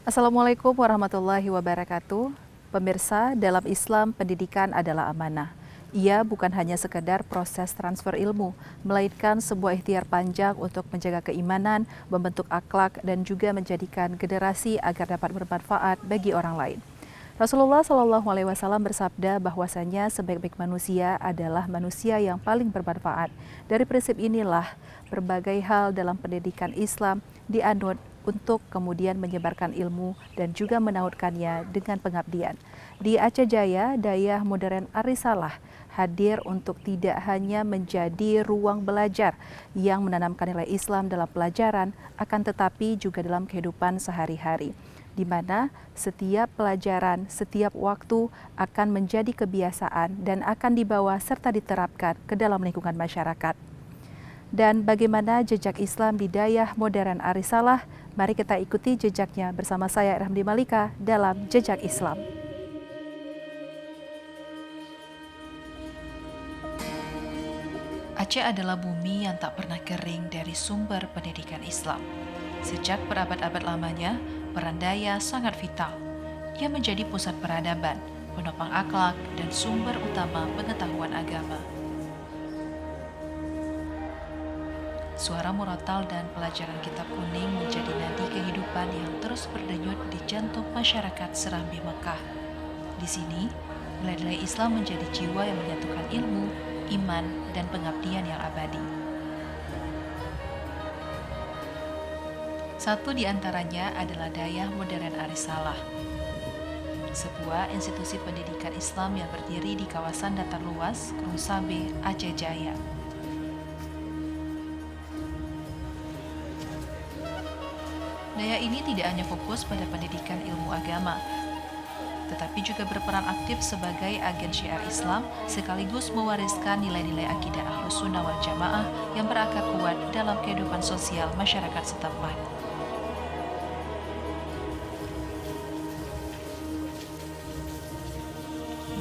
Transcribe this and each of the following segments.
Assalamualaikum warahmatullahi wabarakatuh. Pemirsa, dalam Islam pendidikan adalah amanah. Ia bukan hanya sekedar proses transfer ilmu, melainkan sebuah ikhtiar panjang untuk menjaga keimanan, membentuk akhlak, dan juga menjadikan generasi agar dapat bermanfaat bagi orang lain. Rasulullah Shallallahu Alaihi Wasallam bersabda bahwasanya sebaik-baik manusia adalah manusia yang paling bermanfaat. Dari prinsip inilah berbagai hal dalam pendidikan Islam dianut untuk kemudian menyebarkan ilmu dan juga menautkannya dengan pengabdian. Di Aceh Jaya, Dayah Modern Arisalah hadir untuk tidak hanya menjadi ruang belajar yang menanamkan nilai Islam dalam pelajaran, akan tetapi juga dalam kehidupan sehari-hari, di mana setiap pelajaran, setiap waktu akan menjadi kebiasaan dan akan dibawa serta diterapkan ke dalam lingkungan masyarakat. Dan bagaimana jejak Islam di Dayah Modern Arisalah? Mari kita ikuti jejaknya bersama saya Rahmdi Malika dalam Jejak Islam. Aceh adalah bumi yang tak pernah kering dari sumber pendidikan Islam. Sejak berabad-abad lamanya, peran Dayah sangat vital. Ia menjadi pusat peradaban, penopang akhlak, dan sumber utama pengetahuan agama. Suara murotal dan pelajaran kitab kuning menjadi nadi kehidupan yang terus berdenyut di jantung masyarakat Serambi Mekah. Di sini, nilai-nilai Islam menjadi jiwa yang menyatukan ilmu, iman, dan pengabdian yang abadi. Satu di antaranya adalah Dayah Modern Arisalah, sebuah institusi pendidikan Islam yang berdiri di kawasan datar luas, Gunung Sabe, Aceh Jaya. Dayah ini tidak hanya fokus pada pendidikan ilmu agama, tetapi juga berperan aktif sebagai agen syiar Islam sekaligus mewariskan nilai-nilai akidah Ahlus Sunnah wal Jamaah yang berakar kuat dalam kehidupan sosial masyarakat setempat.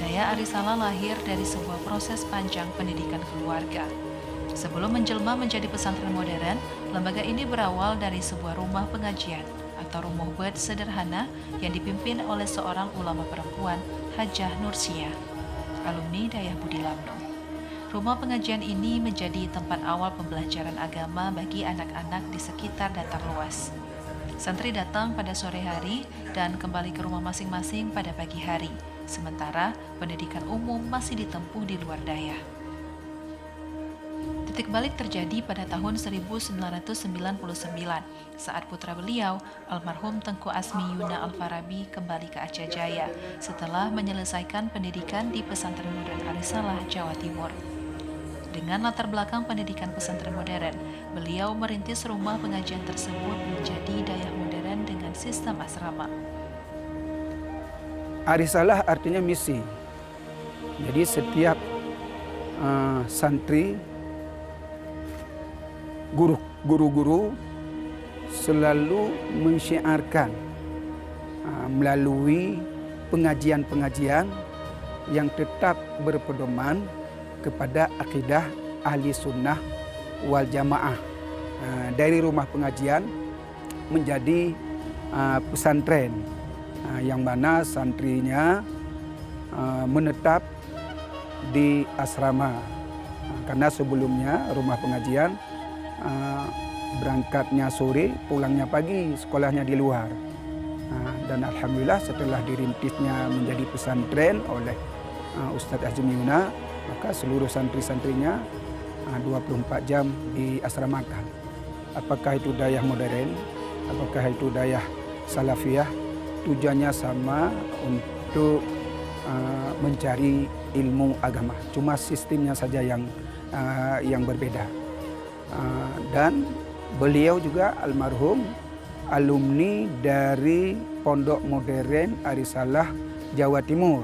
Dayah Arisalah lahir dari sebuah proses panjang pendidikan keluarga. Sebelum menjelma menjadi pesantren modern, lembaga ini berawal dari sebuah rumah pengajian atau rumah buat sederhana yang dipimpin oleh seorang ulama perempuan, Hajah Nursiah, alumni Dayah Budi Lamno. Rumah pengajian ini menjadi tempat awal pembelajaran agama bagi anak-anak di sekitar datar luas. Santri datang pada sore hari dan kembali ke rumah masing-masing pada pagi hari, sementara pendidikan umum masih ditempuh di luar Dayah. Titik balik terjadi pada tahun 1999 saat putra beliau, almarhum Tengku Asmi Yuna Al-Farabi kembali ke Aceh Jaya setelah menyelesaikan pendidikan di Pesantren Modern Arisalah, Jawa Timur. Dengan latar belakang pendidikan pesantren modern, beliau merintis rumah pengajian tersebut menjadi Dayah Modern dengan sistem asrama. Arisalah artinya misi. Jadi setiap santri, guru-guru selalu mensyiarkan melalui pengajian-pengajian yang tetap berpedoman kepada akidah ahli sunnah wal jamaah. Dari rumah pengajian menjadi pesantren yang mana santrinya menetap di asrama. Karena sebelumnya rumah pengajian berangkatnya sore, pulangnya pagi, sekolahnya di luar. Dan alhamdulillah setelah dirintisnya menjadi pesantren oleh Ustadz Azmi Yuna, maka seluruh santri-santrinya 24 jam diasramakan. Apakah itu Dayah Modern, apakah itu Dayah Salafiyah, tujuannya sama untuk mencari ilmu agama. Cuma sistemnya saja yang berbeda. Dan beliau juga almarhum alumni dari Pondok Modern Arisalah, Jawa Timur.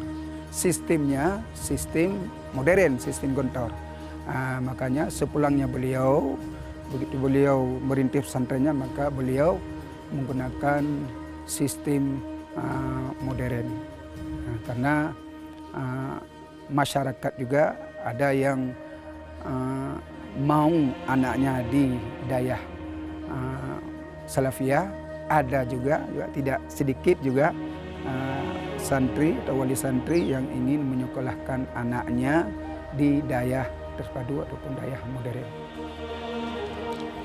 Sistemnya sistem modern, sistem gontor. Makanya sepulangnya beliau, begitu beliau merintis pesantrennya, maka beliau menggunakan sistem modern. Karena masyarakat juga ada yang mau anaknya di Dayah Salafiyah, ada juga tidak sedikit juga santri atau wali santri yang ingin menyekolahkan anaknya di dayah terpadu ataupun dayah modern.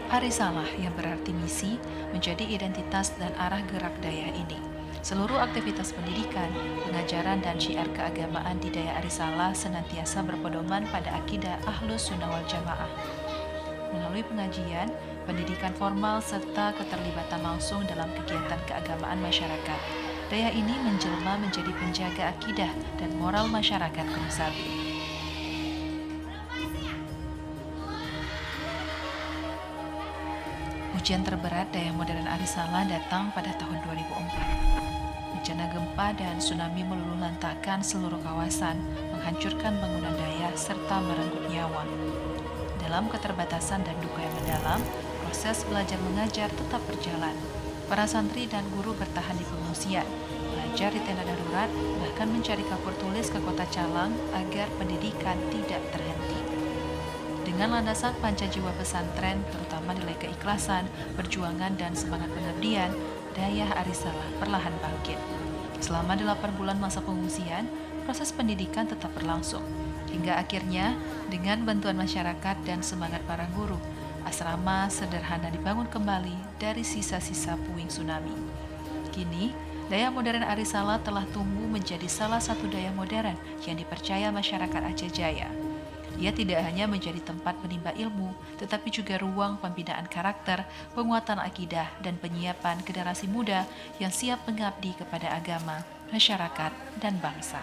Arisalah yang berarti misi menjadi identitas dan arah gerak dayah ini. Seluruh aktivitas pendidikan, pengajaran dan syiar keagamaan di dayah Arisalah senantiasa berpedoman pada akidah Ahlus Sunnah wal Jamaah. Melalui pengajian, pendidikan formal serta keterlibatan langsung dalam kegiatan keagamaan masyarakat, dayah ini menjelma menjadi penjaga akidah dan moral masyarakat Gunung Sabi. Ujian terberat dayah modern Arisalah datang pada tahun 2004. Bencana gempa dan tsunami meluluh lantakkan seluruh kawasan, menghancurkan bangunan dayah serta merenggut nyawa. Dalam keterbatasan dan duka yang mendalam, proses belajar mengajar tetap berjalan. Para santri dan guru bertahan di pengungsian, belajar di tenda darurat, bahkan mencari kapur tulis ke kota Calang agar pendidikan tidak terhenti. Dengan landasan panca-jiwa pesantren, terutama nilai keikhlasan, perjuangan, dan semangat pengabdian, dayah Arisalah perlahan bangkit. Selama 8 bulan masa pengungsian, proses pendidikan tetap berlangsung. Hingga akhirnya, dengan bantuan masyarakat dan semangat para guru, asrama sederhana dibangun kembali dari sisa-sisa puing tsunami. Kini, dayah modern Arisalah telah tumbuh menjadi salah satu dayah modern yang dipercaya masyarakat Aceh Jaya. Ia tidak hanya menjadi tempat penimba ilmu, tetapi juga ruang pembinaan karakter, penguatan akidah, dan penyiapan generasi muda yang siap mengabdi kepada agama, masyarakat, dan bangsa.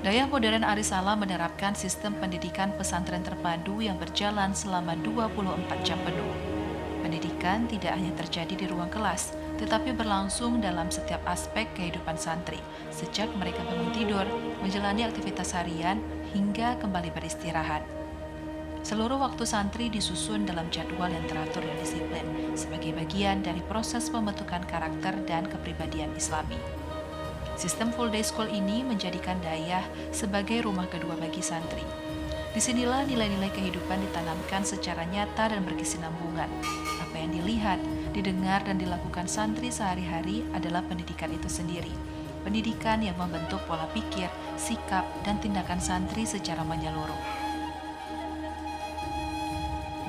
Dayah modern Arisalah menerapkan sistem pendidikan pesantren terpadu yang berjalan selama 24 jam penuh. Pendidikan tidak hanya terjadi di ruang kelas, tetapi berlangsung dalam setiap aspek kehidupan santri, sejak mereka bangun tidur, menjalani aktivitas harian, hingga kembali beristirahat. Seluruh waktu santri disusun dalam jadwal yang teratur dan disiplin, sebagai bagian dari proses pembentukan karakter dan kepribadian Islami. Sistem full day school ini menjadikan dayah sebagai rumah kedua bagi santri. Disinilah nilai-nilai kehidupan ditanamkan secara nyata dan berkesinambungan. Apa yang dilihat, didengar, dan dilakukan santri sehari-hari adalah pendidikan itu sendiri. Pendidikan yang membentuk pola pikir, sikap, dan tindakan santri secara menyeluruh.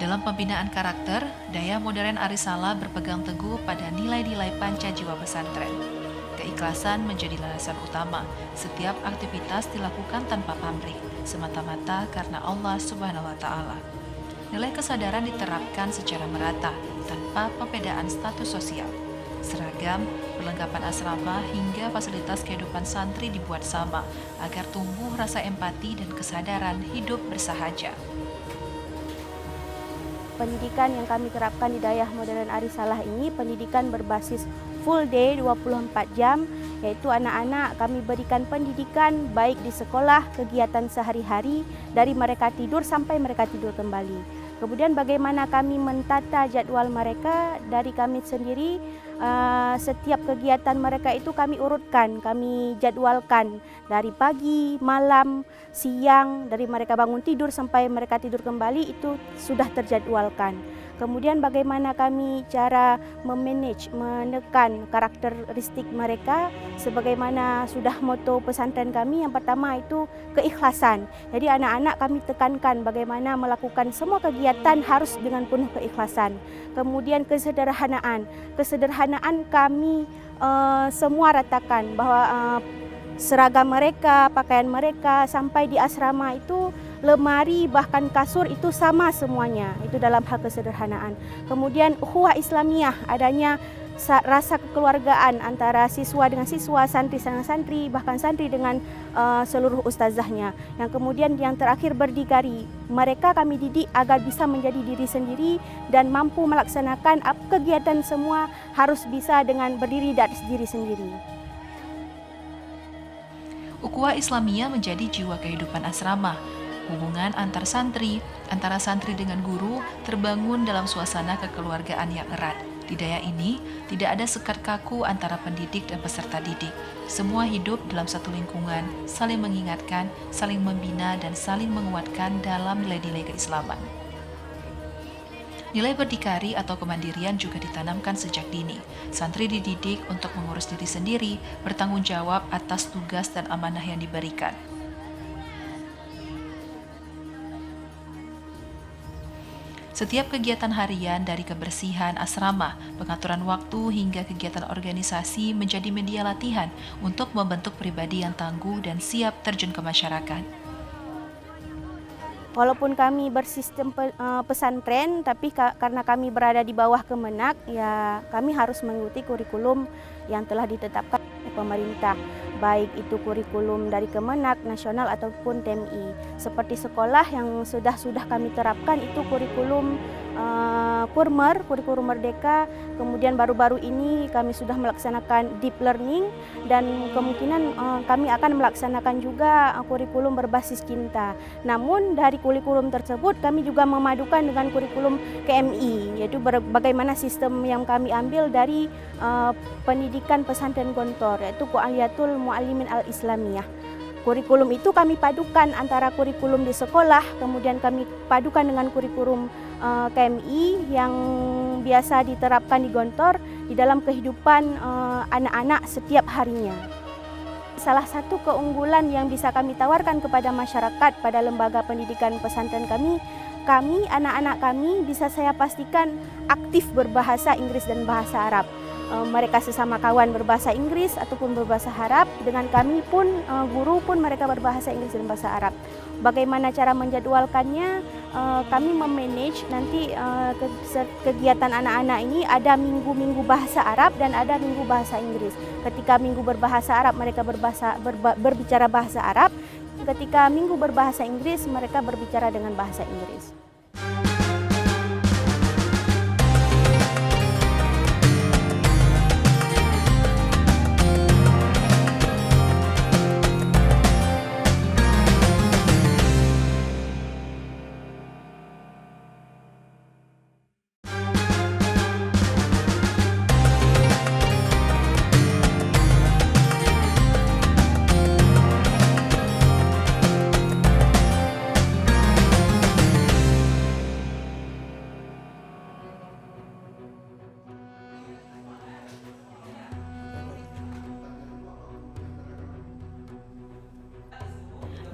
Dalam pembinaan karakter, dayah modern Arisalah berpegang teguh pada nilai-nilai panca jiwa pesantren. Keikhlasan menjadi landasan utama. Setiap aktivitas dilakukan tanpa pamrih, semata-mata karena Allah Subhanahu wa Ta'ala. Nilai kesadaran diterapkan secara merata, tanpa perbedaan status sosial. Seragam, perlengkapan asrama, hingga fasilitas kehidupan santri dibuat sama, agar tumbuh rasa empati dan kesadaran hidup bersahaja. Pendidikan yang kami terapkan di dayah modern Arisalah ini pendidikan berbasis full day 24 jam, yaitu anak-anak kami berikan pendidikan baik di sekolah, kegiatan sehari-hari, dari mereka tidur sampai mereka tidur kembali. Kemudian bagaimana kami mentata jadwal mereka, dari kami sendiri setiap kegiatan mereka itu kami urutkan, kami jadwalkan dari pagi, malam, siang, dari mereka bangun tidur sampai mereka tidur kembali itu sudah terjadwalkan. Kemudian bagaimana kami cara memanage, menekan karakteristik mereka sebagaimana sudah moto pesantren kami. Yang pertama itu keikhlasan. Jadi anak-anak kami tekankan bagaimana melakukan semua kegiatan harus dengan penuh keikhlasan. Kemudian kesederhanaan. Kesederhanaan kami semua ratakan bahwa seragam mereka, pakaian mereka sampai di asrama itu lemari bahkan kasur itu sama semuanya, itu dalam hal kesederhanaan. Kemudian ukhuwah Islamiyah, adanya rasa kekeluargaan antara siswa dengan siswa, santri dengan santri, bahkan santri dengan seluruh ustazahnya. Yang kemudian yang terakhir berdikari, mereka kami didik agar bisa menjadi diri sendiri dan mampu melaksanakan kegiatan semua harus bisa dengan berdiri di atas diri sendiri. Ukhuwah Islamiyah menjadi jiwa kehidupan asrama. Hubungan antar santri, antara santri dengan guru terbangun dalam suasana kekeluargaan yang erat. Di daya ini, tidak ada sekat kaku antara pendidik dan peserta didik. Semua hidup dalam satu lingkungan, saling mengingatkan, saling membina, dan saling menguatkan dalam nilai-nilai keislaman. Nilai berdikari atau kemandirian juga ditanamkan sejak dini. Santri dididik untuk mengurus diri sendiri, bertanggung jawab atas tugas dan amanah yang diberikan. Setiap kegiatan harian dari kebersihan asrama, pengaturan waktu hingga kegiatan organisasi menjadi media latihan untuk membentuk pribadi yang tangguh dan siap terjun ke masyarakat. Walaupun kami bersistem pesantren, tapi karena kami berada di bawah Kemenak, ya kami harus mengikuti kurikulum yang telah ditetapkan oleh pemerintah, baik itu kurikulum dari Kemenak, nasional ataupun TMI. Seperti sekolah yang sudah kami terapkan itu kurikulum Kurmer, kurikulum Merdeka. Kemudian baru-baru ini kami sudah melaksanakan deep learning dan kemungkinan kami akan melaksanakan juga kurikulum berbasis cinta. Namun dari kurikulum tersebut kami juga memadukan dengan kurikulum KMI, yaitu bagaimana sistem yang kami ambil dari pendidikan pesantren Gontor, yaitu Kualiyatul Muallimin Al-Islamiyah. Kurikulum itu kami padukan antara kurikulum di sekolah, kemudian kami padukan dengan kurikulum KMI yang biasa diterapkan di Gontor di dalam kehidupan anak-anak setiap harinya. Salah satu keunggulan yang bisa kami tawarkan kepada masyarakat pada lembaga pendidikan pesantren kami, anak-anak kami bisa saya pastikan aktif berbahasa Inggris dan bahasa Arab. Mereka sesama kawan berbahasa Inggris ataupun berbahasa Arab, dengan kami pun guru pun mereka berbahasa Inggris dan bahasa Arab. Bagaimana cara menjadwalkannya? Kami memanage nanti kegiatan anak-anak ini ada minggu-minggu bahasa Arab dan ada minggu bahasa Inggris. Ketika minggu berbahasa Arab mereka berbicara bahasa Arab, ketika minggu berbahasa Inggris mereka berbicara dengan bahasa Inggris.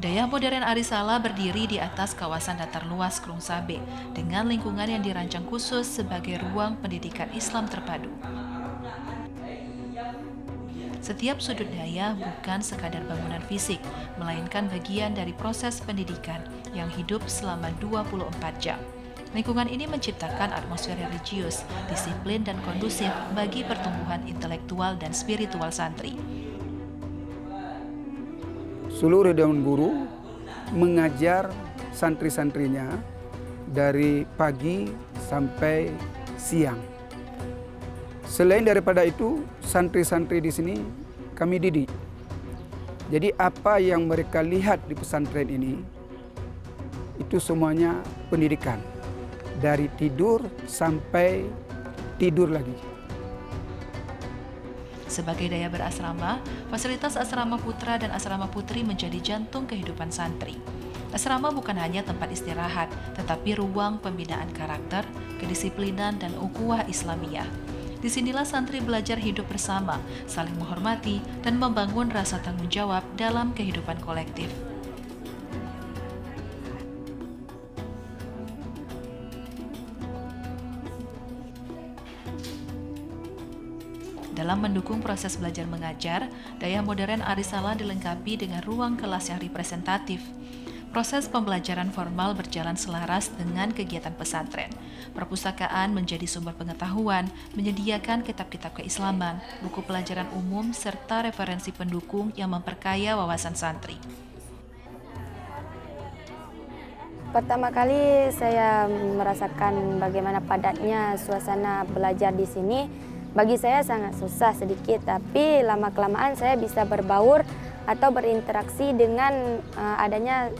Daya Modern Arisala berdiri di atas kawasan datar luas Krung Sabe dengan lingkungan yang dirancang khusus sebagai ruang pendidikan Islam terpadu. Setiap sudut daya bukan sekadar bangunan fisik, melainkan bagian dari proses pendidikan yang hidup selama 24 jam. Lingkungan ini menciptakan atmosfer religius, disiplin, dan kondusif bagi pertumbuhan intelektual dan spiritual santri. Seluruh dewan guru mengajar santri-santrinya dari pagi sampai siang. Selain daripada itu, santri-santri di sini kami didik. Jadi apa yang mereka lihat di pesantren ini, itu semuanya pendidikan. Dari tidur sampai tidur lagi. Sebagai daya berasrama, fasilitas asrama putra dan asrama putri menjadi jantung kehidupan santri. Asrama bukan hanya tempat istirahat, tetapi ruang pembinaan karakter, kedisiplinan, dan ukhuwah Islamiyah. Disinilah santri belajar hidup bersama, saling menghormati, dan membangun rasa tanggung jawab dalam kehidupan kolektif. Dalam mendukung proses belajar mengajar, Daya Modern Arisala dilengkapi dengan ruang kelas yang representatif. Proses pembelajaran formal berjalan selaras dengan kegiatan pesantren. Perpustakaan menjadi sumber pengetahuan, menyediakan kitab-kitab keislaman, buku pelajaran umum, serta referensi pendukung yang memperkaya wawasan santri. Pertama kali saya merasakan bagaimana padatnya suasana belajar di sini. Bagi saya sangat susah sedikit, tapi lama-kelamaan saya bisa berbaur atau berinteraksi dengan adanya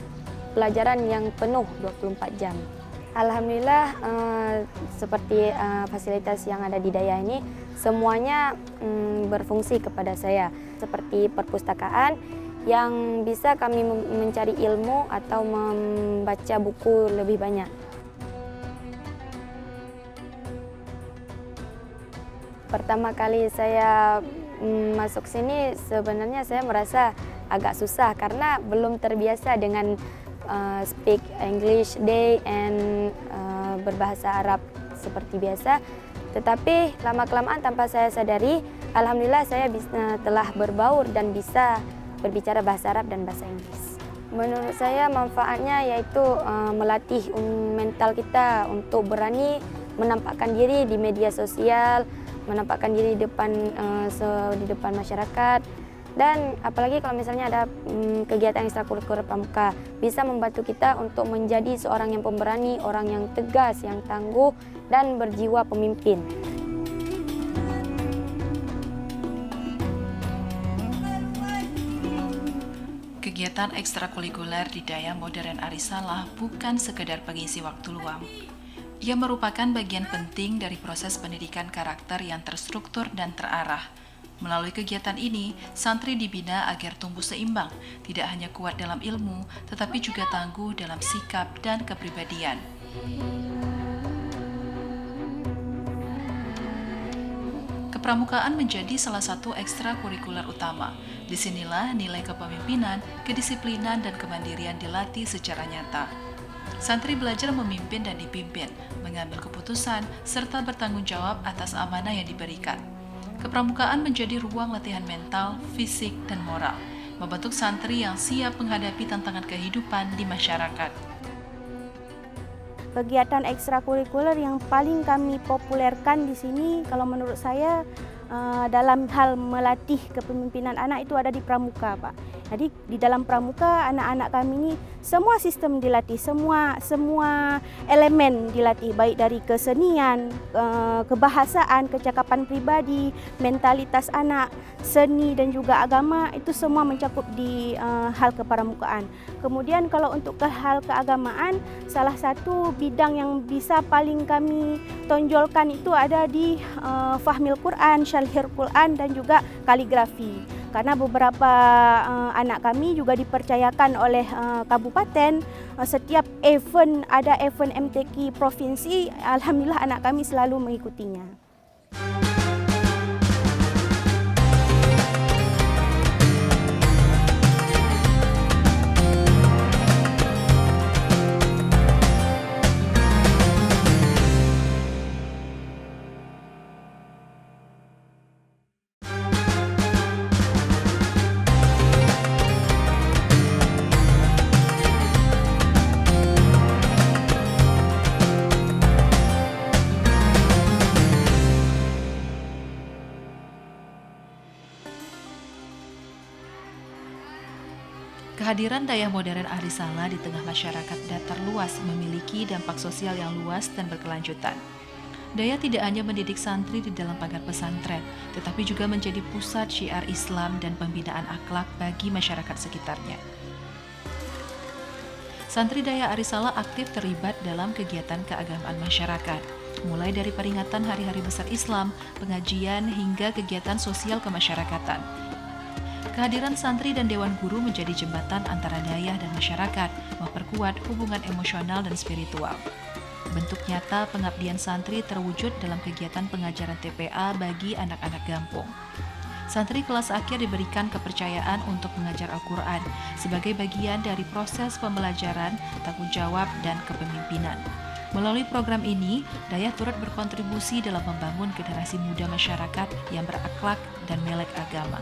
pelajaran yang penuh 24 jam. Alhamdulillah seperti fasilitas yang ada di Daya ini semuanya berfungsi kepada saya. Seperti perpustakaan yang bisa kami mencari ilmu atau membaca buku lebih banyak. Pertama kali saya masuk sini sebenarnya saya merasa agak susah karena belum terbiasa dengan speak English day and berbahasa Arab seperti biasa. Tetapi lama-kelamaan tanpa saya sadari, alhamdulillah saya telah berbaur dan bisa berbicara bahasa Arab dan bahasa Inggris. Menurut saya manfaatnya yaitu melatih mental kita untuk berani menampakkan diri di media sosial, menampakkan diri di depan masyarakat. Dan apalagi kalau misalnya ada kegiatan ekstrakurikuler pramuka, bisa membantu kita untuk menjadi seorang yang pemberani, orang yang tegas, yang tangguh, dan berjiwa pemimpin. Kegiatan ekstrakurikuler di Daya Modern Arisalah bukan sekedar pengisi waktu luang. Ia merupakan bagian penting dari proses pendidikan karakter yang terstruktur dan terarah. Melalui kegiatan ini, santri dibina agar tumbuh seimbang, tidak hanya kuat dalam ilmu, tetapi juga tangguh dalam sikap dan kepribadian. Kepramukaan menjadi salah satu ekstrakurikuler utama. Disinilah nilai kepemimpinan, kedisiplinan, dan kemandirian dilatih secara nyata. Santri belajar memimpin dan dipimpin, mengambil keputusan, serta bertanggung jawab atas amanah yang diberikan. Kepramukaan menjadi ruang latihan mental, fisik, dan moral, membentuk santri yang siap menghadapi tantangan kehidupan di masyarakat. Kegiatan ekstrakurikuler yang paling kami populerkan di sini, kalau menurut saya, dalam hal melatih kepemimpinan anak itu ada di pramuka, Pak. Jadi di dalam pramuka anak-anak kami ini semua sistem dilatih, semua elemen dilatih, baik dari kesenian, kebahasaan, kecakapan pribadi, mentalitas anak, seni dan juga agama, itu semua mencakup di hal kepramukaan. Kemudian kalau untuk ke hal keagamaan, salah satu bidang yang bisa paling kami tonjolkan itu ada di fahmil Quran, syarhil Quran, dan juga kaligrafi. Karena beberapa anak kami juga dipercayakan oleh kabupaten, setiap event, ada event MTQ provinsi, alhamdulillah anak kami selalu mengikutinya. Kehadiran Daya Modern Arisalah di tengah masyarakat datar luas memiliki dampak sosial yang luas dan berkelanjutan. Daya tidak hanya mendidik santri di dalam pagar pesantren, tetapi juga menjadi pusat syiar Islam dan pembinaan akhlak bagi masyarakat sekitarnya. Santri Daya Arisalah aktif terlibat dalam kegiatan keagamaan masyarakat, mulai dari peringatan hari-hari besar Islam, pengajian, hingga kegiatan sosial kemasyarakatan. Kehadiran santri dan dewan guru menjadi jembatan antara daya dan masyarakat, memperkuat hubungan emosional dan spiritual. Bentuk nyata pengabdian santri terwujud dalam kegiatan pengajaran TPA bagi anak-anak Gampung. Santri kelas akhir diberikan kepercayaan untuk mengajar Al-Quran sebagai bagian dari proses pembelajaran, tanggung jawab, dan kepemimpinan. Melalui program ini, Daya turut berkontribusi dalam membangun generasi muda masyarakat yang berakhlak dan melek agama.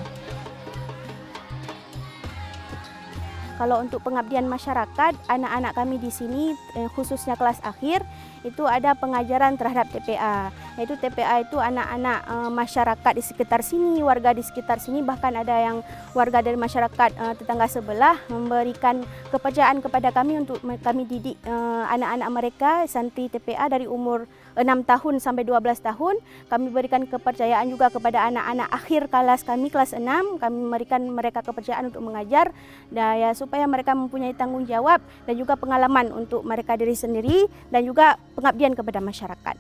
Kalau untuk pengabdian masyarakat, anak-anak kami di sini khususnya kelas akhir itu ada pengajaran terhadap TPA. Yaitu TPA itu anak-anak masyarakat di sekitar sini, warga di sekitar sini, bahkan ada yang warga dari masyarakat tetangga sebelah memberikan kepercayaan kepada kami untuk kami didik anak-anak mereka santri TPA dari umur 6 tahun sampai 12 tahun. Kami berikan kepercayaan juga kepada anak-anak akhir kelas kami, kelas 6. Kami memberikan mereka kepercayaan untuk mengajar dan ya, supaya mereka mempunyai tanggung jawab dan juga pengalaman untuk mereka diri sendiri dan juga pengabdian kepada masyarakat.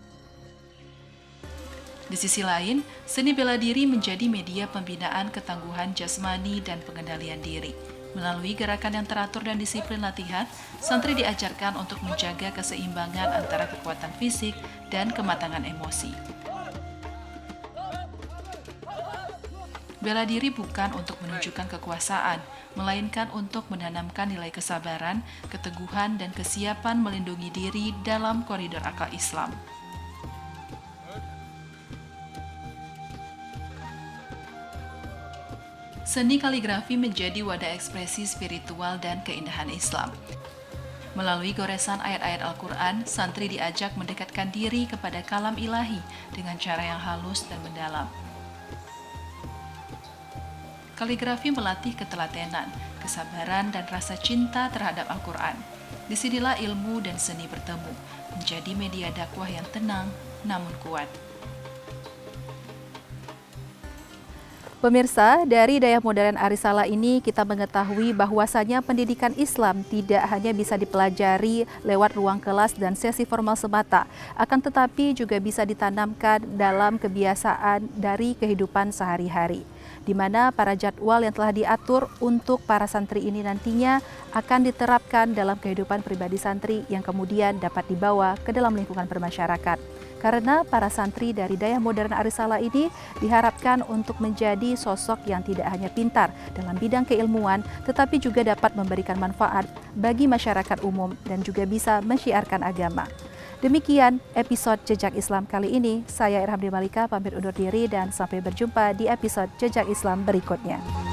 Di sisi lain, seni bela diri menjadi media pembinaan ketangguhan jasmani dan pengendalian diri. Melalui gerakan yang teratur dan disiplin latihan, santri diajarkan untuk menjaga keseimbangan antara kekuatan fisik dan kematangan emosi. Bela diri bukan untuk menunjukkan kekuasaan, melainkan untuk menanamkan nilai kesabaran, keteguhan, dan kesiapan melindungi diri dalam koridor akal Islam. Seni kaligrafi menjadi wadah ekspresi spiritual dan keindahan Islam. Melalui goresan ayat-ayat Al-Quran, santri diajak mendekatkan diri kepada kalam ilahi dengan cara yang halus dan mendalam. Kaligrafi melatih ketelatenan, kesabaran, dan rasa cinta terhadap Al-Quran. Disinilah ilmu dan seni bertemu, menjadi media dakwah yang tenang namun kuat. Pemirsa, dari Dayah Modern Arisalah ini kita mengetahui bahwasanya pendidikan Islam tidak hanya bisa dipelajari lewat ruang kelas dan sesi formal semata, akan tetapi juga bisa ditanamkan dalam kebiasaan dari kehidupan sehari-hari, di mana para jadwal yang telah diatur untuk para santri ini nantinya akan diterapkan dalam kehidupan pribadi santri yang kemudian dapat dibawa ke dalam lingkungan bermasyarakat. Karena para santri dari Dayah Modern Arisalah ini diharapkan untuk menjadi sosok yang tidak hanya pintar dalam bidang keilmuan, tetapi juga dapat memberikan manfaat bagi masyarakat umum dan juga bisa mensyiarkan agama. Demikian episode Jejak Islam kali ini. Saya Irhamdi Malika pamit undur diri dan sampai berjumpa di episode Jejak Islam berikutnya.